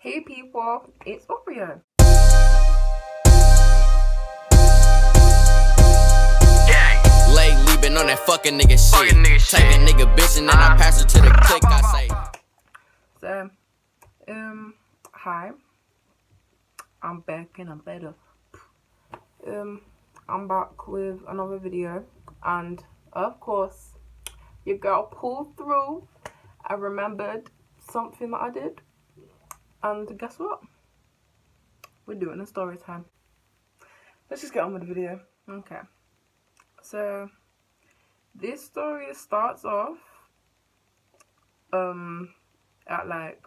Hey people, it's Oreo. Lately been on that fucking nigga shit. Take a nigga bitch and then I pass her to the click, I say. So, hi. I'm back and I'm better. I'm back with another video, and of course, your girl pulled through. I remembered something that I did, and guess what? We're doing a story time. Let's just get on with the video. Okay. So, this story starts off at like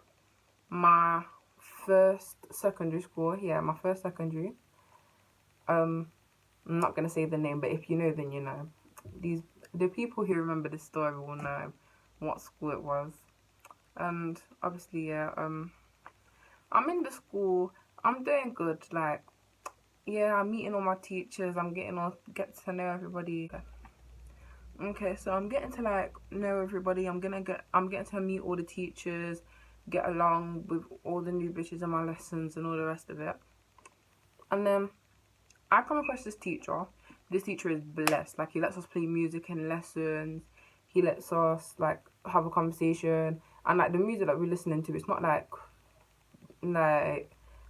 my first secondary school. Yeah, my first secondary. I'm not gonna say the name, but if you know, then you know. The people who remember this story will know what school it was. And obviously, yeah, I'm in the school. I'm doing good. Like, yeah, I'm meeting all my teachers. I'm get to know everybody. Okay, so I'm getting to like know everybody. I'm getting to meet all the teachers, get along with all the new bitches in my lessons and all the rest of it. And then I come across this teacher. This teacher is blessed. Like, he lets us play music in lessons. He lets us like have a conversation, and like the music that we're listening to, it's not like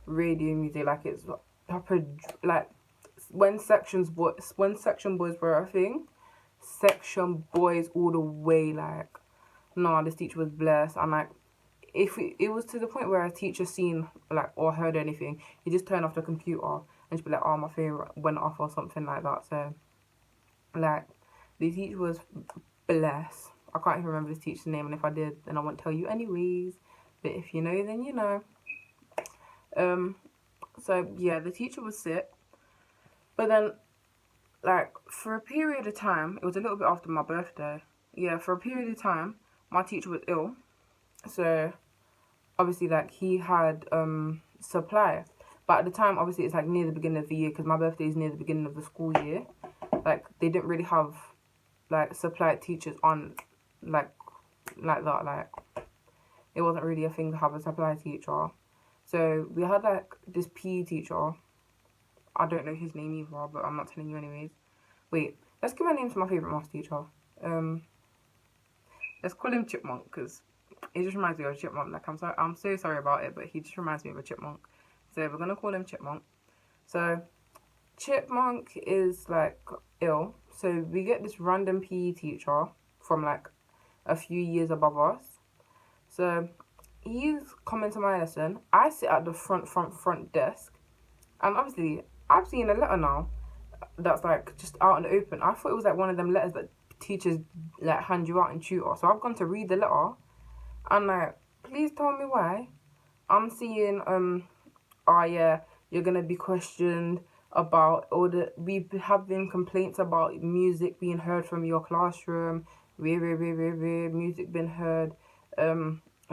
radio music. Like, it's proper, like when section boys were a thing. Section boys all the way. Like, nah, this teacher was blessed. And like, if it was to the point where a teacher seen like or heard anything, he just turned off the computer and just be like, oh, my favorite went off or something like that. So like, the teacher was blessed. I can't even remember this teacher's name, and if I did, then I won't tell you anyways. But if you know, then you know. So yeah, the teacher was sick, but then like for a period of time, it was a little bit after my birthday. Yeah, for a period of time, my teacher was ill. So obviously, like, he had supply, but at the time, obviously, it's like near the beginning of the year, because my birthday is near the beginning of the school year. Like, they didn't really have like supply teachers on like that. Like, it wasn't really a thing to have a supply teacher. So we had like this PE teacher. I don't know his name either, but I'm not telling you anyways. Wait, let's give a name to my favourite maths teacher. Let's call him Chipmunk, because it just reminds me of a chipmunk. Like, I'm so sorry about it, but he just reminds me of a chipmunk. So we're gonna call him Chipmunk. So Chipmunk is like ill. So we get this random PE teacher from like a few years above us. So he's coming to my lesson. I sit at the front desk, and obviously I've seen a letter now that's like just out in the open. I thought it was like one of them letters that teachers like hand you out in tutor. So I've gone to read the letter, and like, please tell me why I'm seeing oh yeah, you're gonna be questioned about we have been complaints about music being heard from your classroom. Music been heard,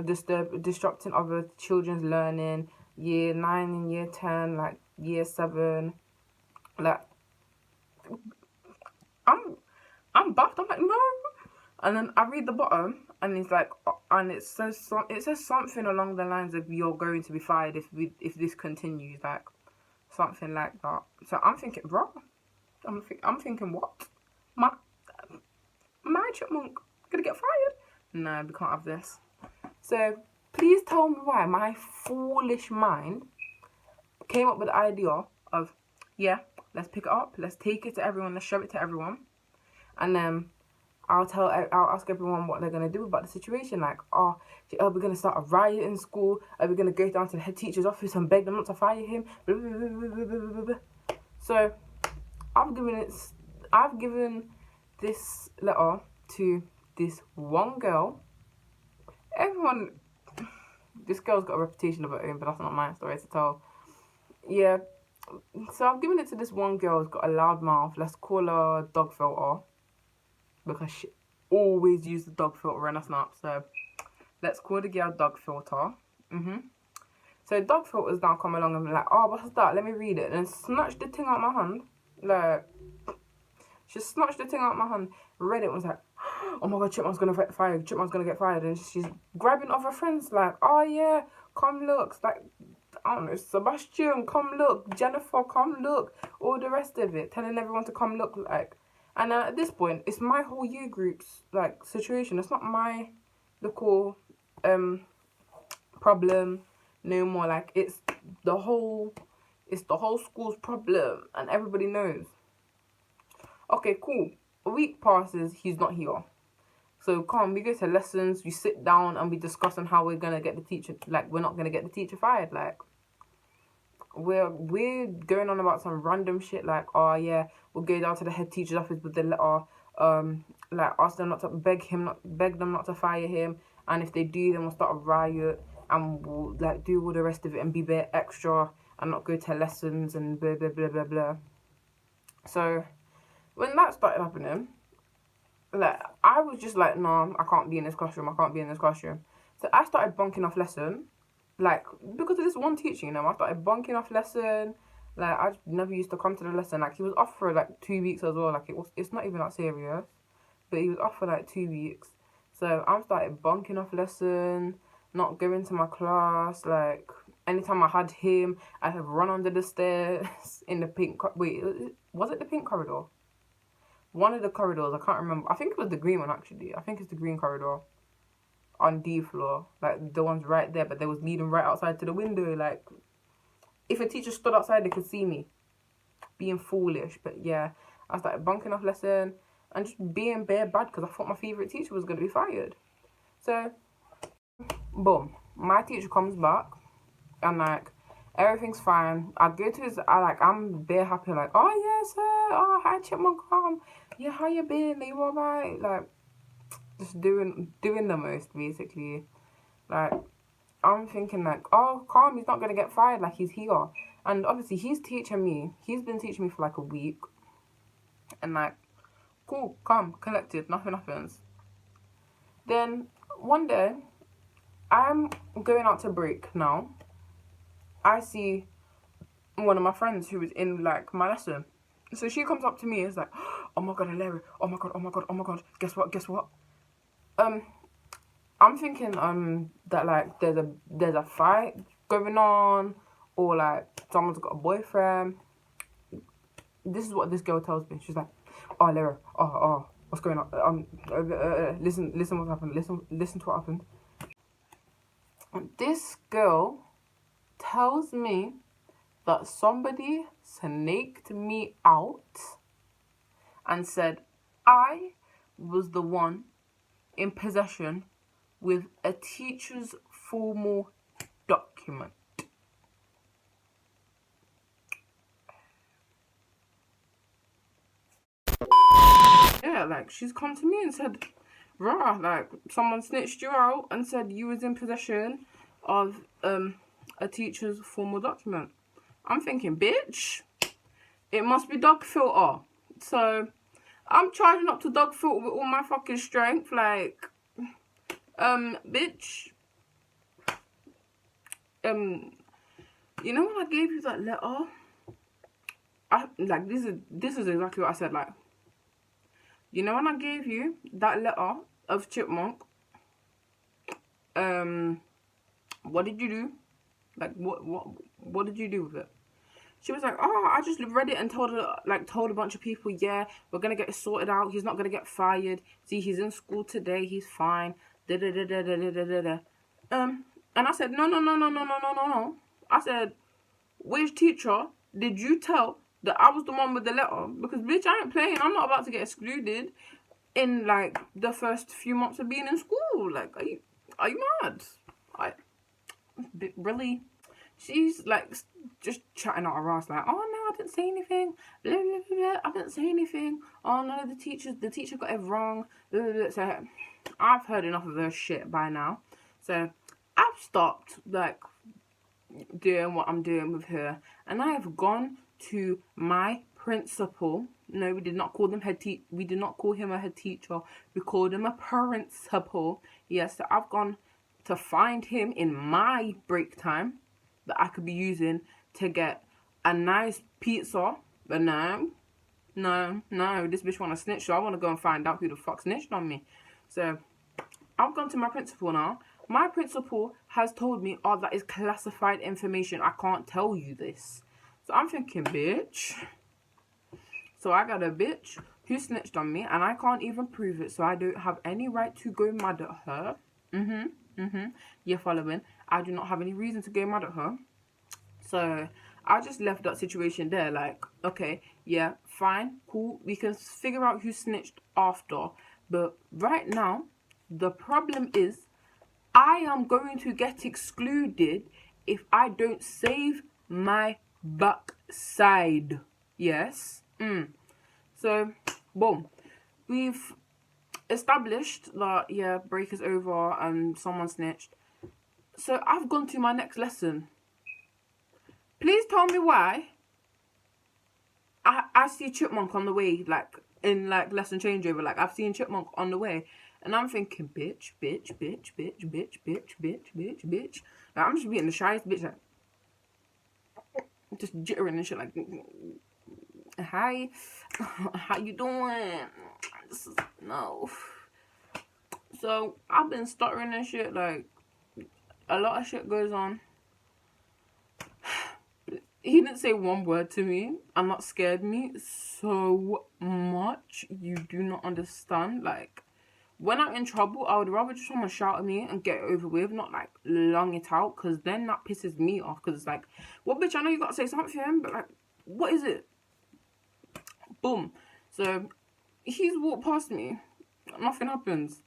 disrupting other children's learning, year 9 and year 10, like year 7. Like, I'm buffed. I'm like, no. And then I read the bottom, and it's like, and it says something along the lines of, you're going to be fired if this continues, like something like that. So I'm thinking, bro, I'm thinking, what? My Chipmunk gonna get fired? No, we can't have this. So please tell me why my foolish mind came up with the idea of, yeah, let's pick it up, let's take it to everyone, let's show it to everyone, and then I'll ask everyone what they're gonna do about the situation. Like, are we gonna start a riot in school? Are we gonna go down to the head teacher's office and beg them not to fire him? So I've given this letter to this one girl. This girl's got a reputation of her own, but that's not my story to tell. Yeah, so I've given it to this one girl who's got a loud mouth. Let's call her Dog Filter, because she always used the dog filter in her snap. So let's call the girl Dog Filter. So Dog Filter's now come along and be like, oh, what's that? Let me read it. And snatched the thing out my hand. Like, she snatched the thing out my hand, read it, and was like, oh my god, Chipmunk's gonna get fired. Chipmunk's gonna get fired. And she's grabbing other friends like, oh yeah, come look. Like, I don't know, Sebastian, come look. Jennifer, come look. All the rest of it, telling everyone to come look. Like, and at this point, it's my whole year group's like situation. It's not my little problem no more. Like, it's the whole school's problem, and everybody knows. Okay, cool. A week passes, he's not here. So calm, we go to lessons, we sit down and we discuss on how we're gonna get the teacher, like, we're not gonna get the teacher fired. Like, we're going on about some random shit, like, oh yeah, we'll go down to the head teacher's office with the letter, like, ask them not to beg them not to fire him, and if they do, then we'll start a riot, and we'll like do all the rest of it and be a bit extra and not go to lessons and blah blah blah blah blah. So when that started happening, like, I was just like, no, I can't be in this classroom. So I started bunking off lesson, like, because of this one teacher, you know. I started bunking off lesson. Like, I never used to come to the lesson. Like, he was off for like 2 weeks as well. Like, it's not even that serious, but he was off for like 2 weeks. So I started bunking off lesson, not going to my class. Like, anytime I had him, I'd have run under the stairs in the pink. Wait, was it the pink corridor? One of the corridors, I can't remember. I think it was the green one, actually. I think it's the green corridor on D floor. Like, the one's right there, but they was leading right outside to the window. Like, if a teacher stood outside, they could see me. Being foolish. But yeah, I started bunking off lesson and just being bare bad because I thought my favourite teacher was going to be fired. So, boom. My teacher comes back and, like, everything's fine. I go to his, I'm bare happy, like, oh yeah, sir, oh hi Chipmunk, yeah, how you been? Are you alright? Like, just doing the most, basically. Like, I'm thinking, like, oh, calm, he's not gonna get fired, like, he's here. And obviously he's been teaching me for like a week, and like, cool, calm, collected, nothing happens. Then one day I'm going out to break now. I see one of my friends who was in, like, my lesson. So she comes up to me and is like, oh my god, AyeAlero, oh my god, guess what? I'm thinking, that, like, there's a fight going on, or, like, someone's got a boyfriend. This is what this girl tells me. She's like, oh, AyeAlero, oh, what's going on? Listen what happened, listen to what happened. This girl tells me that somebody snaked me out and said I was the one in possession with a teacher's formal document. Yeah, like, she's come to me and said, rah, like, someone snitched you out and said you was in possession of a teacher's formal document. I'm thinking, bitch, it must be dog filter. So I'm charging up to dog filter with all my fucking strength, like, bitch, you know when I gave you that letter, this is exactly what I said, like, you know when I gave you that letter of Chipmunk, what did you do? Like, what did you do with it? She was like, oh, I just read it and told a bunch of people, yeah, we're gonna get it sorted out. He's not gonna get fired. See, he's in school today. He's fine. Da da da da da da da da. And I said, no. I said, which teacher did you tell that I was the one with the letter? Because, bitch, I ain't playing. I'm not about to get excluded in, like, the first few months of being in school. Like, are you mad? Really? She's, like, just chatting out her ass, like, oh, no, I didn't say anything. Blah, blah, blah, blah. I didn't say anything. Oh, no, the teacher got it wrong. Blah, blah, blah. So I've heard enough of her shit by now. So I've stopped, like, doing what I'm doing with her. And I have gone to my principal. No, we did not call them we did not call him a head teacher. We called him a principal. Yes, so I've gone to find him in my break time that I could be using to get a nice pizza. But no, this bitch want to snitch, so I want to go and find out who the fuck snitched on me. So I've gone to my principal now. My principal has told me, oh, that is classified information. I can't tell you this. So I'm thinking, bitch. So I got a bitch who snitched on me and I can't even prove it. So I don't have any right to go mad at her. You're following? I do not have any reason to go mad at her. So I just left that situation there. Like, okay, yeah, fine, cool. We can figure out who snitched after. But right now, the problem is I am going to get excluded if I don't save my backside. Yes? So, boom. We've established that, yeah, break is over and someone snitched. So I've gone to my next lesson. Please tell me why I see Chipmunk on the way, like, in, like, lesson changeover. Like, I've seen Chipmunk on the way. And I'm thinking, bitch. Like, I'm just being the shyest bitch, like, just jittering and shit, like, hi, how you doing? No. So, I've been stuttering and shit, like, a lot of shit goes on. He didn't say one word to me, and that scared me so much. You do not understand. Like, when I'm in trouble, I would rather just someone shout at me and get it over with, not like long it out, because then that pisses me off. Because it's like, well, bitch, I know you got to say something, but like, what is it? Boom. So he's walked past me, nothing happens.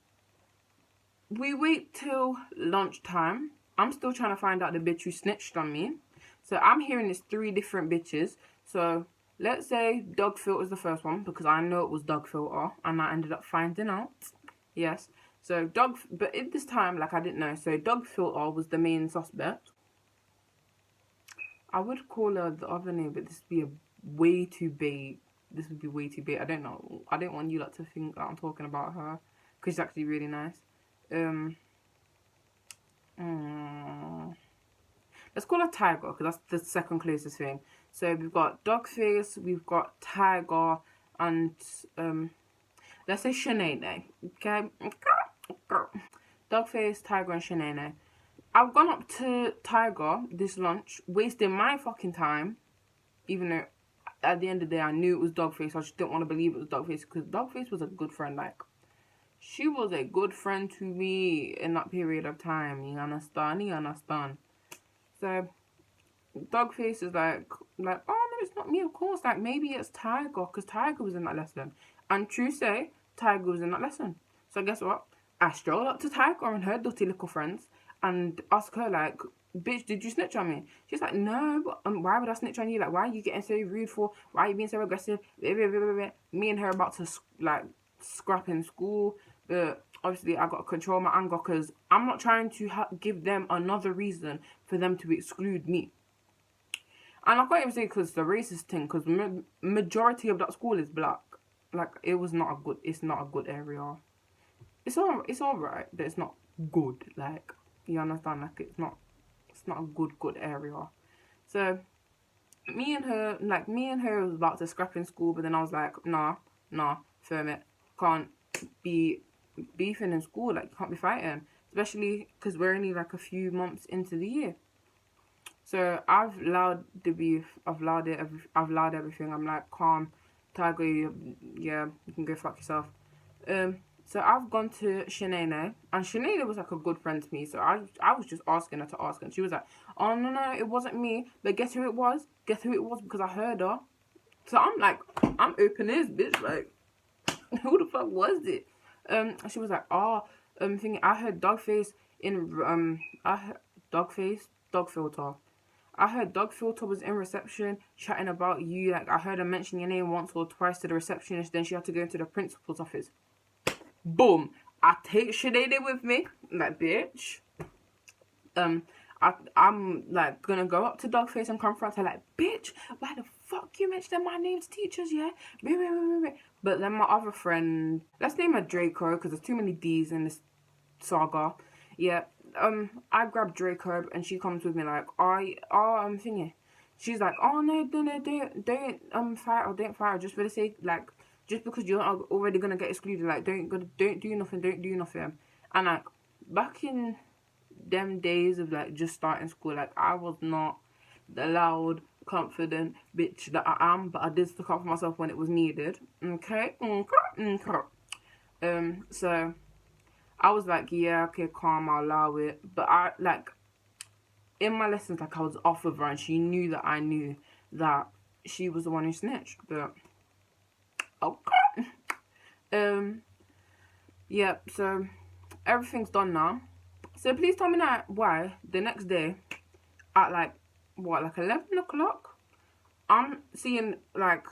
We wait till lunchtime. I'm still trying to find out the bitch who snitched on me. So I'm hearing it's 3 different bitches. So let's say Doug Filter is the first one, because I know it was Doug Filter, and I ended up finding out. Yes. So Doug, but at this time, like, I didn't know. So Doug Filter was the main suspect. I would call her the other name, but this would be way too big. This would be way too big. I don't know. I don't want you lot to think that I'm talking about her, because she's actually really nice. Let's call her Tiger, because that's the second closest thing. So we've got Dogface, we've got Tiger, and let's say Shanae. Okay, Dogface, Tiger, and Shanae. I've gone up to Tiger this lunch, wasting my fucking time, even though at the end of the day I knew it was Dogface. I just didn't want to believe it was Dogface, because Dogface was a good friend. Like, she was a good friend to me in that period of time. You understand? So Dogface is like, oh no, it's not me, of course. Like, maybe it's Tiger, because Tiger was in that lesson. And true say, Tiger was in that lesson. So guess what? I strolled up to Tiger and her dirty little friends and asked her, like, bitch, did you snitch on me? She's like, no, but why would I snitch on you? Like, why are you getting so rude for? Why are you being so aggressive? Me and her about to, like, scrap in school. But obviously I got to control my anger, because I'm not trying to give them another reason for them to exclude me. And I can't even say because the racist thing, because majority of that school is black. Like, it's not a good area. It's alright, but it's not good. Like, you understand? Like, it's not a good area. So me and her was about to scrap in school, but then I was like, nah, firm it. Can't be beefing in school. Like, you can't be fighting, especially because we're only like a few months into the year. So I've allowed the beef. I've allowed everything. I'm like, calm, Tiger. Yeah, you can go fuck yourself. So I've gone to Shanae, and Shanae was like a good friend to me. So I was just asking her to ask, and she was like, oh no, it wasn't me. But guess who it was? Because I heard her. So I'm like, I'm open ears, bitch. Like, who the fuck was it? She was like, thinking I heard Dogface in Dog Filter. I heard Dog Filter was in reception chatting about you. Like, I heard her mention your name once or twice to the receptionist. Then she had to go into the principal's office. Boom. I take Shanae with me. Like, bitch. I'm like gonna go up to Dogface and confront her, like, bitch, why the fuck you mentioning my name to teachers, yeah? But then my other friend, let's name her Draco, because there's too many D's in this saga. Yeah. I grabbed Draco and she comes with me like, I'm thinking. She's like, oh no, don't fight her just for the sake, like, just because you're already gonna get excluded, like, don't do nothing. And like, back in them days of like just starting school, like I was not the loud, confident bitch that I am, but I did stick up for myself when it was needed. Okay. So I was like, yeah, okay, calm, I'll allow it. But I like in my lessons, like I was off with her, and she knew that I knew that she was the one who snitched. But okay. Yeah. So everything's done now. So please tell me now why the next day at like 11 o'clock, I'm seeing like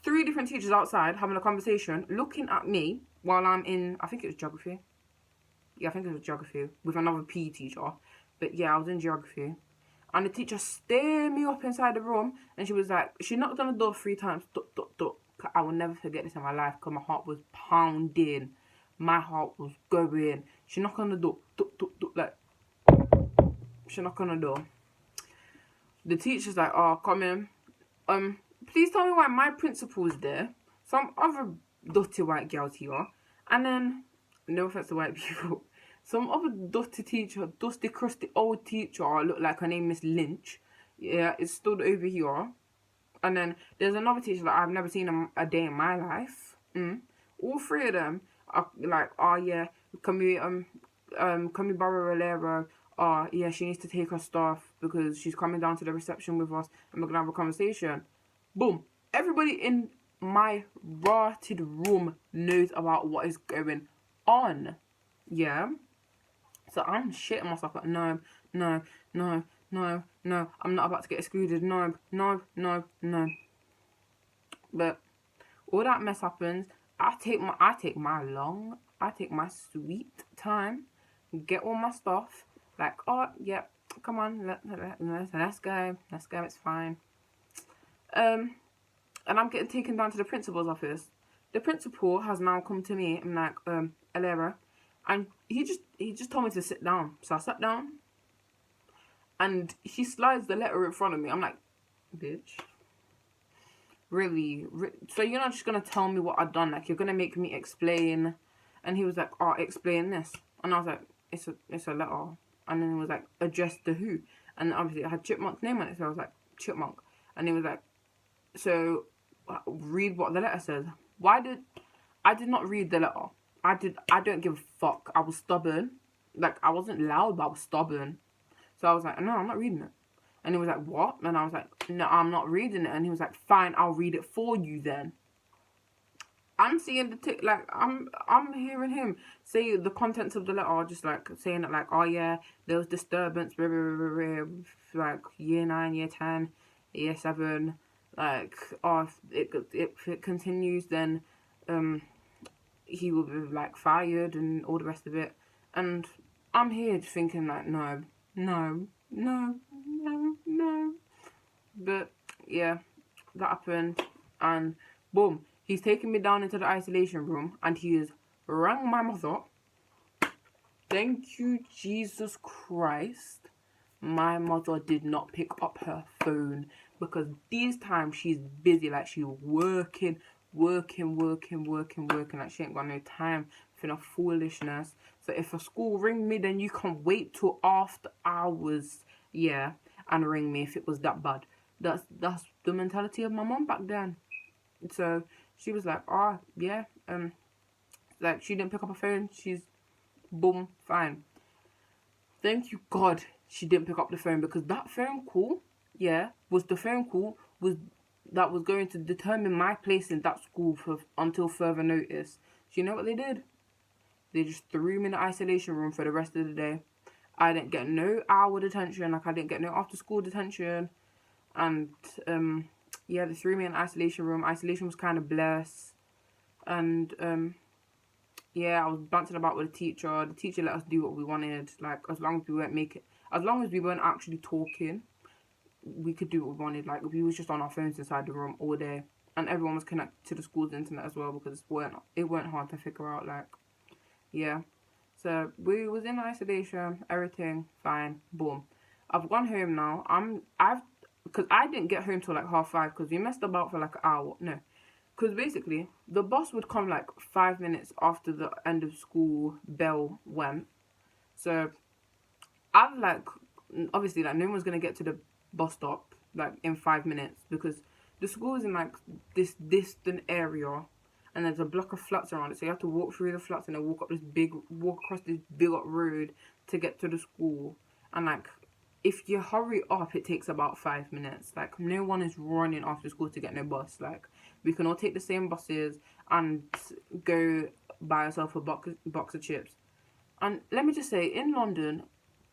3 different teachers outside having a conversation, looking at me while I'm in, I think it was geography. Yeah, I think it was geography with another PE teacher. But yeah, I was in geography. And the teacher stared me up inside the room, and she was like, she knocked on the door 3 times. I will never forget this in my life because my heart was pounding. My heart was going. She knocked on the door, like, she knocked on the door. The teacher's like, oh, come in. Please tell me why my principal's there, some other dirty white girls here, and then, no offense to white people, some other dirty teacher, dusty, crusty old teacher, look like her name Miss Lynch, yeah, is stood over here. And then there's another teacher that I've never seen a day in my life. All 3 of them are like, oh yeah, can we borrow AyeAlero? Oh yeah, she needs to take her stuff because she's coming down to the reception with us and we're gonna have a conversation. Boom. Everybody in my rotted room knows about what is going on. Yeah. So I'm shitting myself like, no. I'm not about to get excluded. No. But all that mess happens. I take my sweet time, get all my stuff. Like, oh yeah, come on, let's go. It's fine. And I'm getting taken down to the principal's office. The principal has now come to me and like, AyeAlero, and he just told me to sit down. So I sat down, and he slides the letter in front of me. I'm like, bitch, really? So you're not just gonna tell me what I've done? Like, you're gonna make me explain? And he was like, oh, explain this. And I was like, it's a letter. And then he was like, addressed to who? And obviously it had Chipmunk's name on it, so I was like, Chipmunk. And he was like, so read what the letter says. I did not read the letter. I don't give a fuck. I was stubborn. Like, I wasn't loud, but I was stubborn. So I was like, no, I'm not reading it. And he was like, what? And I was like, no, I'm not reading it. And he was like, fine, I'll read it for you then. I'm seeing I'm hearing him say the contents of the letter, just like saying that, like, oh yeah, there was disturbance, like year 9, year 10, year 7, like, oh, if it continues, then he will be like fired and all the rest of it. And I'm here just thinking like, no. But yeah, that happened, and boom. He's taken me down into the isolation room, and he has rang my mother. Thank you, Jesus Christ. My mother did not pick up her phone because these times she's busy, like she's working. Like she ain't got no time for no foolishness. So if a school ring me, then you can wait till after hours, yeah, and ring me if it was that bad. That's the mentality of my mom back then. So she was like, oh, yeah, like, she didn't pick up her phone, she's, boom, fine. Thank you, God, she didn't pick up the phone, because that phone call, yeah, was the phone call that was going to determine my place in that school until further notice. So you know what they did? They just threw me in the isolation room for the rest of the day. I didn't get no hour detention, like, I didn't get no after-school detention, and, yeah, they threw me in isolation room. Isolation was kind of blessed. And, yeah, I was bouncing about with the teacher. The teacher let us do what we wanted. Like, as long as we weren't actually talking, we could do what we wanted. Like, we was just on our phones inside the room all day. And everyone was connected to the school's internet as well, because it weren't hard to figure out, like, yeah. So, we was in isolation, everything, fine, boom. I've gone home now. Because I didn't get home till like 5:30, because we messed about for like an hour. No, because basically the bus would come like 5 minutes after the end of school bell went. So I've like, obviously, like, no one's gonna get to the bus stop like in 5 minutes, because the school is in like this distant area, and there's a block of flats around it, so you have to walk through the flats and then walk across this big up road to get to the school. And like, if you hurry up, it takes about 5 minutes. Like, no one is running after school to get no bus. Like, we can all take the same buses and go buy ourselves a box of chips. And let me just say, in London,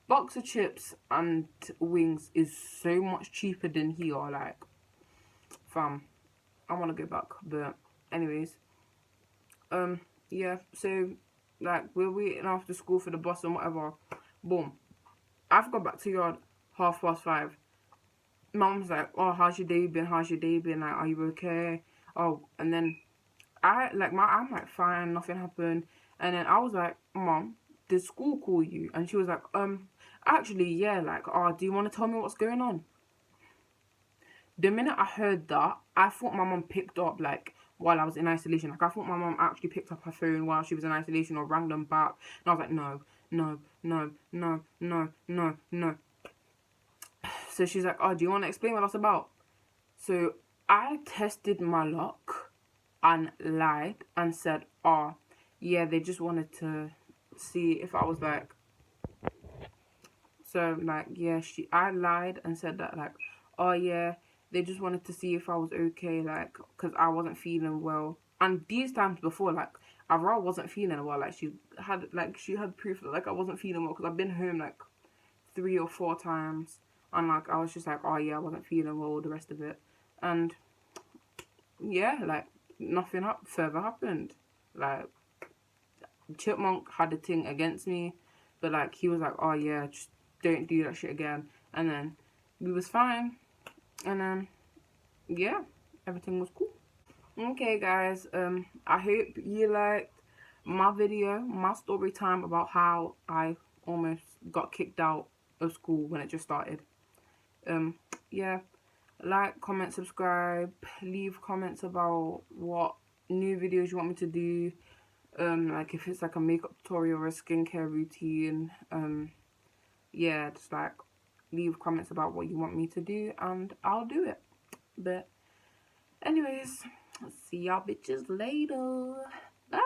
box of chips and wings is so much cheaper than here. Like, fam, I want to go back. But anyways, yeah, so like, we're waiting after school for the bus and whatever. Boom, I've got back to yard 5:30. Mom's like, oh, how's your day been? Like, are you okay? Oh, and then I'm like, fine, nothing happened. And then I was like, Mom, did school call you? And she was like, actually, yeah, like, oh, do you want to tell me what's going on? The minute I heard that, I thought my mom picked up, like, while I was in isolation. Like, I thought my mom actually picked up her phone while she was in isolation, or rang them back. And I was like, no. So she's like, oh, do you want to explain what that's about? So I tested my luck and lied and said, oh, yeah, they just wanted to see if I was like, so like, yeah, I lied and said that, like, oh yeah, they just wanted to see if I was okay, like, because I wasn't feeling well. And these times before, like, AyeAlero wasn't feeling well. Like, she had proof that, like, I wasn't feeling well, because I've been home like 3 or 4 times, and like, I was just like, oh yeah, I wasn't feeling well, the rest of it. And yeah, like, nothing further happened. Like, Chipmunk had a thing against me, but like, he was like, oh yeah, just don't do that shit again. And then we was fine, and then yeah, everything was cool. Okay guys, I hope you liked my video, my story time about how I almost got kicked out of school when it just started. Yeah, like, comment, subscribe, leave comments about what new videos you want me to do, like if it's like a makeup tutorial or a skincare routine. Yeah, just like leave comments about what you want me to do and I'll do it. But anyways, see y'all bitches later. Bye.